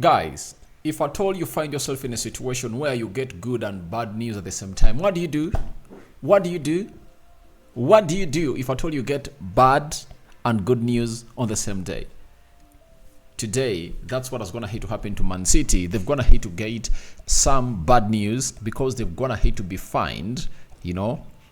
Guys, if at all you find yourself in a situation where you get good and bad news at the same time, what do you do? What do you do? What do you do if at all you get bad and good news on the same day? Today, that's what is going to hate to happen to Man City. They're going to hate to get some bad news because they're going to hate to be fined,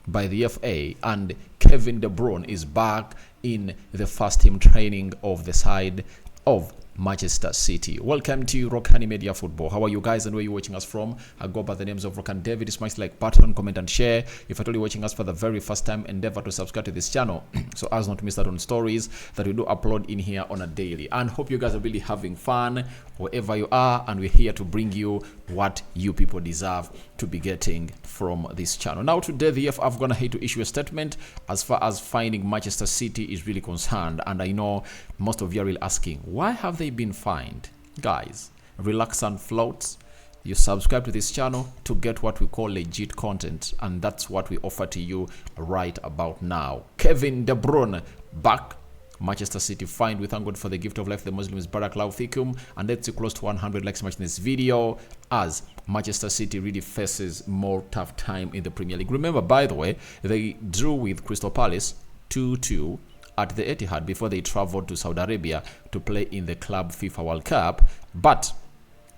by the FA. And Kevin De Bruyne is back in the first team training of the side of Manchester City. Welcome to Rokani Media Football. How are you guys and where are you watching us from? I go by the names of Rokani David. Smash the like button, comment and share. If at all you're watching us for the very first time, endeavor to subscribe to this channel so as not to miss out on stories that we do upload in here on a daily. And hope you guys are really having fun wherever you are, and we're here to bring you what you people deserve to be getting from this channel. Now today the FA are gonna hate to issue a statement as far as finding Manchester City is really concerned, and I know most of you are really asking, why have they been fined? Guys, relax and float. You subscribe to this channel to get what we call legit content, and that's what we offer to you right about now. Kevin De Bruyne back. Manchester City fined. We thank God for the gift of life. The Muslims Barakallahu Fikum, and let's see close to 100 likes much in this video as Manchester City really faces more tough time in the Premier League. Remember, by the way, they drew with Crystal Palace 2-2 at the Etihad before they traveled to Saudi Arabia to play in the Club FIFA World Cup, but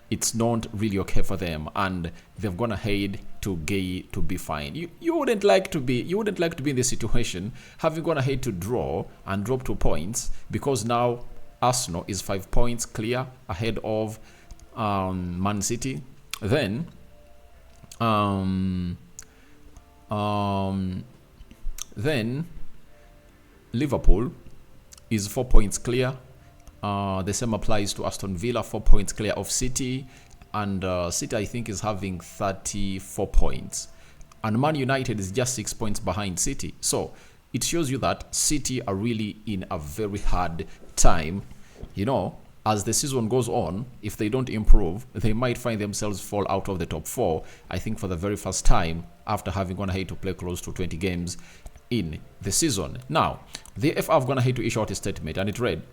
it's not really okay for them, and they've gone ahead to be fined. You wouldn't like to be in this situation, having gone ahead to draw and drop 2 points, because now Arsenal is 5 points clear ahead of Man City. Then Liverpool is 4 points clear. The same applies to Aston Villa, 4 points clear of City, and City I think is having 34 points, and Man United is just 6 points behind City. So it shows you that City are really in a very hard time. As the season goes on, if they don't improve, they might find themselves fall out of the top 4, I think, for the very first time after having gone ahead to play close to 20 games in the season. Now, the FA have gone ahead to issue out a statement, and it read,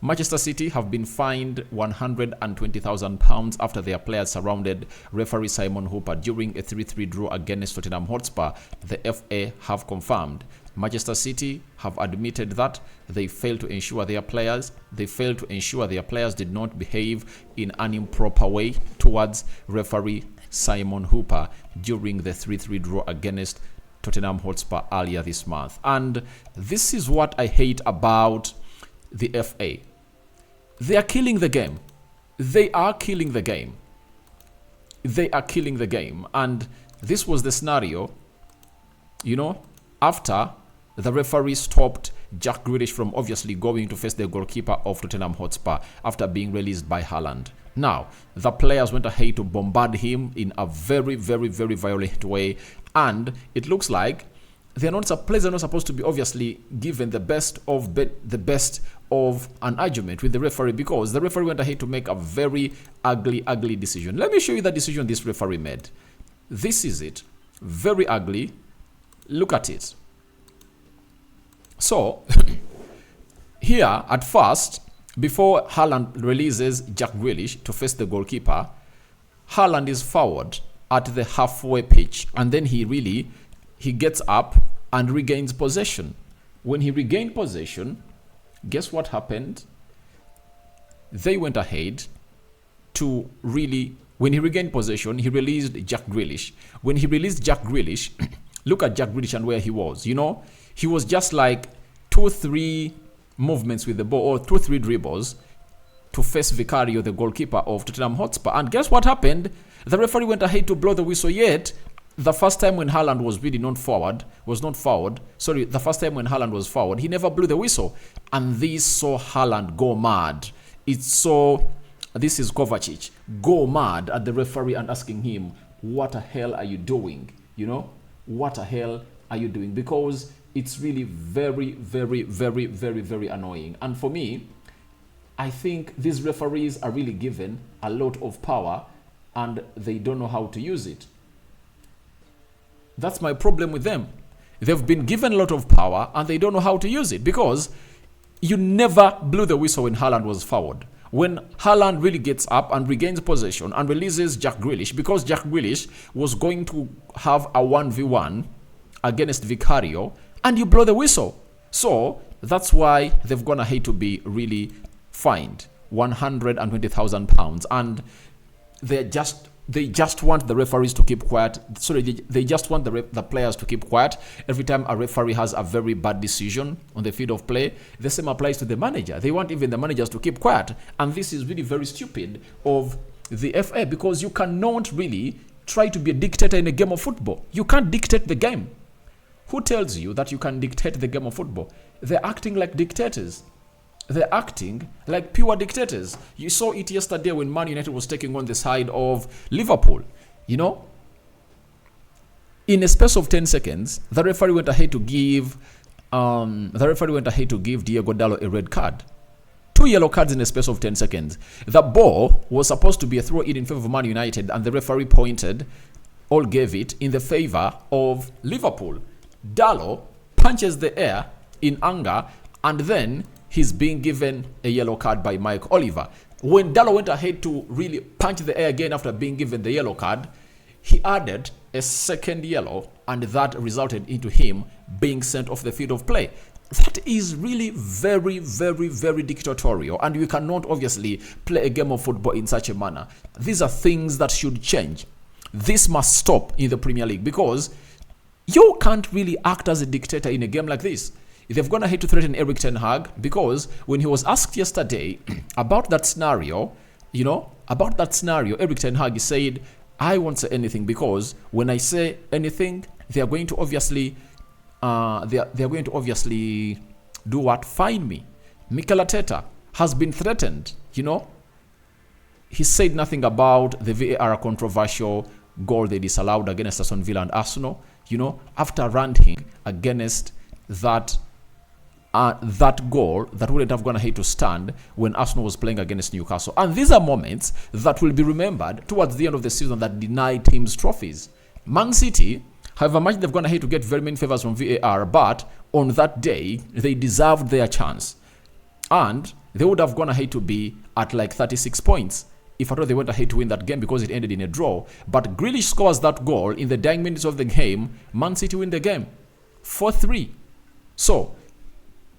Manchester City have been fined £120,000 after their players surrounded referee Simon Hooper during a 3-3 draw against Tottenham Hotspur. The FA have confirmed Manchester City have admitted that they failed to ensure their players did not behave in an improper way towards referee Simon Hooper during the 3-3 draw against Tottenham Hotspur earlier this month. And this is what I hate about the FA. They are killing the game. They are killing the game. And this was the scenario, after the referee stopped Jack Grealish from obviously going to face the goalkeeper of Tottenham Hotspur after being released by Haaland. Now, the players went ahead to bombard him in a very, very, very violent way, and it looks like players are not supposed to be obviously given the best of an argument with the referee, because the referee went ahead to make a very ugly decision. Let me show you the decision this referee made. This is it. Very ugly. Look at it. So, here at first, before Haaland releases Jack Grealish to face the goalkeeper, Haaland is forward at the halfway pitch, and then he gets up and regains possession. When he regained possession, guess what happened? They went ahead to when he regained possession, he released Jack Grealish. When he released Jack Grealish, look at Jack Grealish and where he was. He was just like 2-3 movements with the ball, or 2-3 dribbles to face Vicario, the goalkeeper of Tottenham Hotspur. And guess what happened? The referee went ahead to blow the whistle, yet the first time when Haaland was really the first time when Haaland was forward, he never blew the whistle. And this saw Haaland go mad. This is Kovacic, go mad at the referee and asking him, what the hell are you doing? What the hell are you doing? Because it's really very, very, very, very, very annoying. And for me, I think these referees are really given a lot of power and they don't know how to use it. That's my problem with them. They've been given a lot of power and they don't know how to use it, because you never blew the whistle when Haaland was forward. When Haaland really gets up and regains possession and releases Jack Grealish, because Jack Grealish was going to have a 1v1 against Vicario, and you blow the whistle. So that's why they've gone ahead to be really fined £120,000, and they just want the referees to keep quiet. Sorry, they just want the players to keep quiet. Every time a referee has a very bad decision on the field of play, the same applies to the manager. They want even the managers to keep quiet. And this is really very stupid of the FA, because you cannot really try to be a dictator in a game of football. You can't dictate the game. Who tells you that you can dictate the game of football? They're acting like dictators. They're acting like pure dictators. You saw it yesterday when Man United was taking on the side of Liverpool. You know, in a space of 10 seconds, the referee went ahead to give Diego Dallo a red card. 2 yellow cards in a space of 10 seconds. The ball was supposed to be a throw-in in favor of Man United, and the referee gave it in the favor of Liverpool. Dallo punches the air in anger, and then he's being given a yellow card by Mike Oliver. When Dallo went ahead to really punch the air again after being given the yellow card, he added a second yellow, and that resulted into him being sent off the field of play. That is really very, very, very dictatorial, and you cannot obviously play a game of football in such a manner. These are things that should change. This must stop in the Premier League, because you can't really act as a dictator in a game like this. They've gone ahead to threaten Erik ten Hag, because when he was asked yesterday about that scenario, Erik ten Hag said, I won't say anything, because when I say anything, they are going to obviously do what? Fine me. Mikel Arteta has been threatened, He said nothing about the VAR controversial goal they disallowed against Aston Villa and Arsenal, after ranting against that goal that wouldn't have gone ahead to stand when Arsenal was playing against Newcastle. And these are moments that will be remembered towards the end of the season that deny teams trophies. Man City, however much they've gone ahead to get very many favors from VAR, but on that day, they deserved their chance. And they would have gone ahead to be at like 36 points if at all they went ahead to win that game, because it ended in a draw. But Grealish scores that goal in the dying minutes of the game. Man City win the game 4-3. So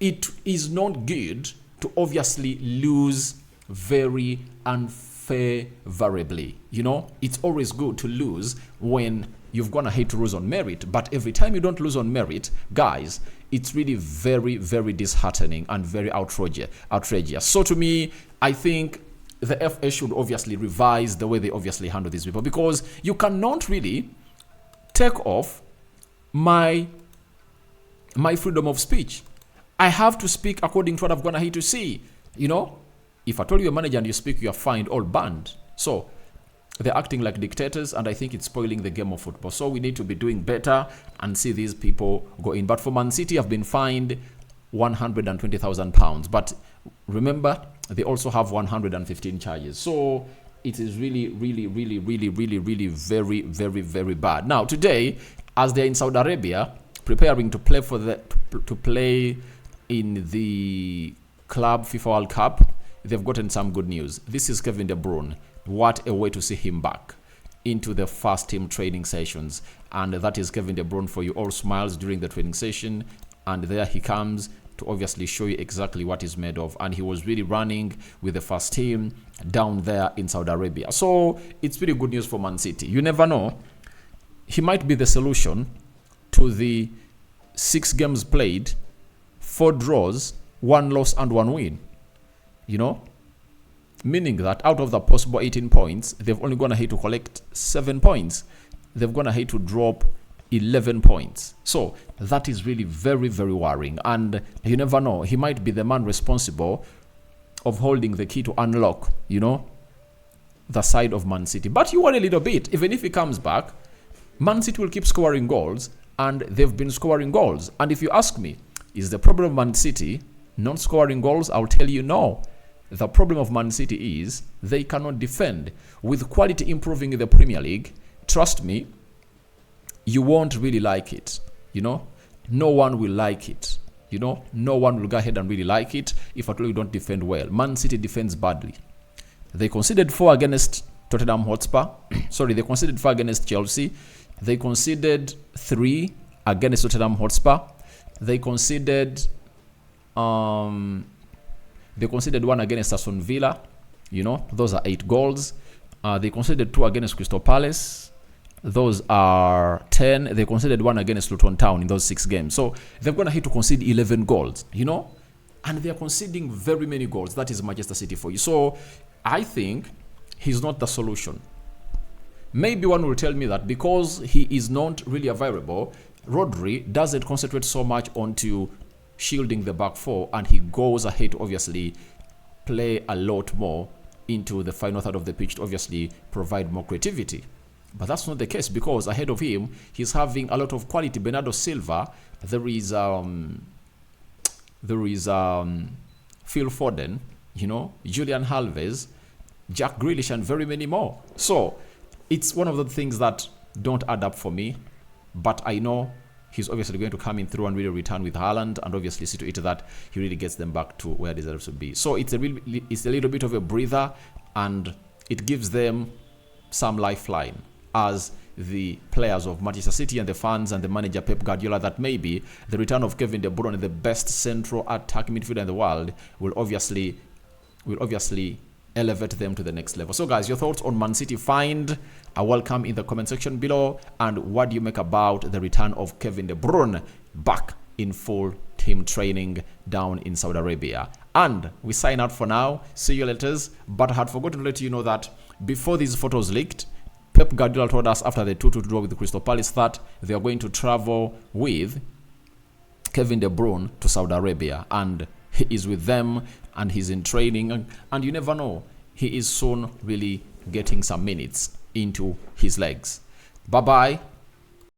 it is not good to obviously lose very unfavorably. It's always good to lose when you've gone ahead to lose on merit. But every time you don't lose on merit, guys, it's really very, very disheartening and very outrageous. So to me, I think the FA should obviously revise the way they obviously handle these people, because you cannot really take off my freedom of speech. I have to speak according to what I've gone ahead to see. If I told you a manager and you speak, you are fined, all banned. So they're acting like dictators, and I think it's spoiling the game of football. So we need to be doing better and see these people go in. But for Man City, have been fined £120,000. But remember, they also have 115 charges. So it is really, really, really, really, really, really very, very, very bad. Now, today, as they're in Saudi Arabia, preparing to play in the Club FIFA World Cup, they've gotten some good news. This is Kevin De Bruyne. What a way to see him back into the first team training sessions. And that is Kevin De Bruyne for you. All smiles during the training session. And there he comes to obviously show you exactly what he's made of. And he was really running with the first team down there in Saudi Arabia. So it's really good news for Man City. You never know. He might be the solution to the 6 games played, 4 draws, 1 loss and 1 win. Meaning that out of the possible 18 points, they've only gone ahead to collect 7 points. They've gone ahead to drop 11 points. So that is really very, very worrying. And you never know, he might be the man responsible of holding the key to unlock, the side of Man City. But you worry a little bit. Even if he comes back, Man City will keep scoring goals, and they've been scoring goals. And if you ask me, is the problem of Man City not scoring goals? I'll tell you no. The problem of Man City is they cannot defend. With quality improving in the Premier League, trust me, you won't really like it. No one will like it. No one will go ahead and really like it if at all you don't defend well. Man City defends badly. They conceded 4 against Tottenham Hotspur. Sorry, they conceded 4 against Chelsea. They conceded 3 against Tottenham Hotspur. They conceded 1 against Aston Villa. You know, those are 8 goals. They conceded 2 against Crystal Palace. Those are 10. They conceded 1 against Luton Town in those 6 games. So they're going to hit to concede 11 goals, you know? And they're conceding very many goals. That is Manchester City for you. So I think he's not the solution. Maybe one will tell me that because he is not really a variable, Rodri doesn't concentrate so much onto shielding the back four, and he goes ahead to obviously play a lot more into the final third of the pitch to obviously provide more creativity. But that's not the case, because ahead of him, he's having a lot of quality. Bernardo Silva, there is Phil Foden, you know, Julian Alves, Jack Grealish, and very many more. So it's one of the things that don't add up for me. But I know he's obviously going to come in through and really return with Haaland, and obviously see to it that he really gets them back to where they deserve to be. So it's a little bit of a breather, and it gives them some lifeline as the players of Manchester City and the fans and the manager Pep Guardiola, that maybe the return of Kevin De Bruyne, the best central attacking midfielder in the world, will obviously elevate them to the next level. So guys, your thoughts on Man City find are welcome in the comment section below, and what do you make about the return of Kevin De Bruyne back in full team training down in Saudi Arabia? And we sign out for now. See you later. But I had forgotten to let you know that before these photos leaked, Pep Guardiola told us after the 2-2 draw with the Crystal Palace that they are going to travel with Kevin De Bruyne to Saudi Arabia, and he is with them and he's in training, and you never know, he is soon really getting some minutes into his legs. Bye bye.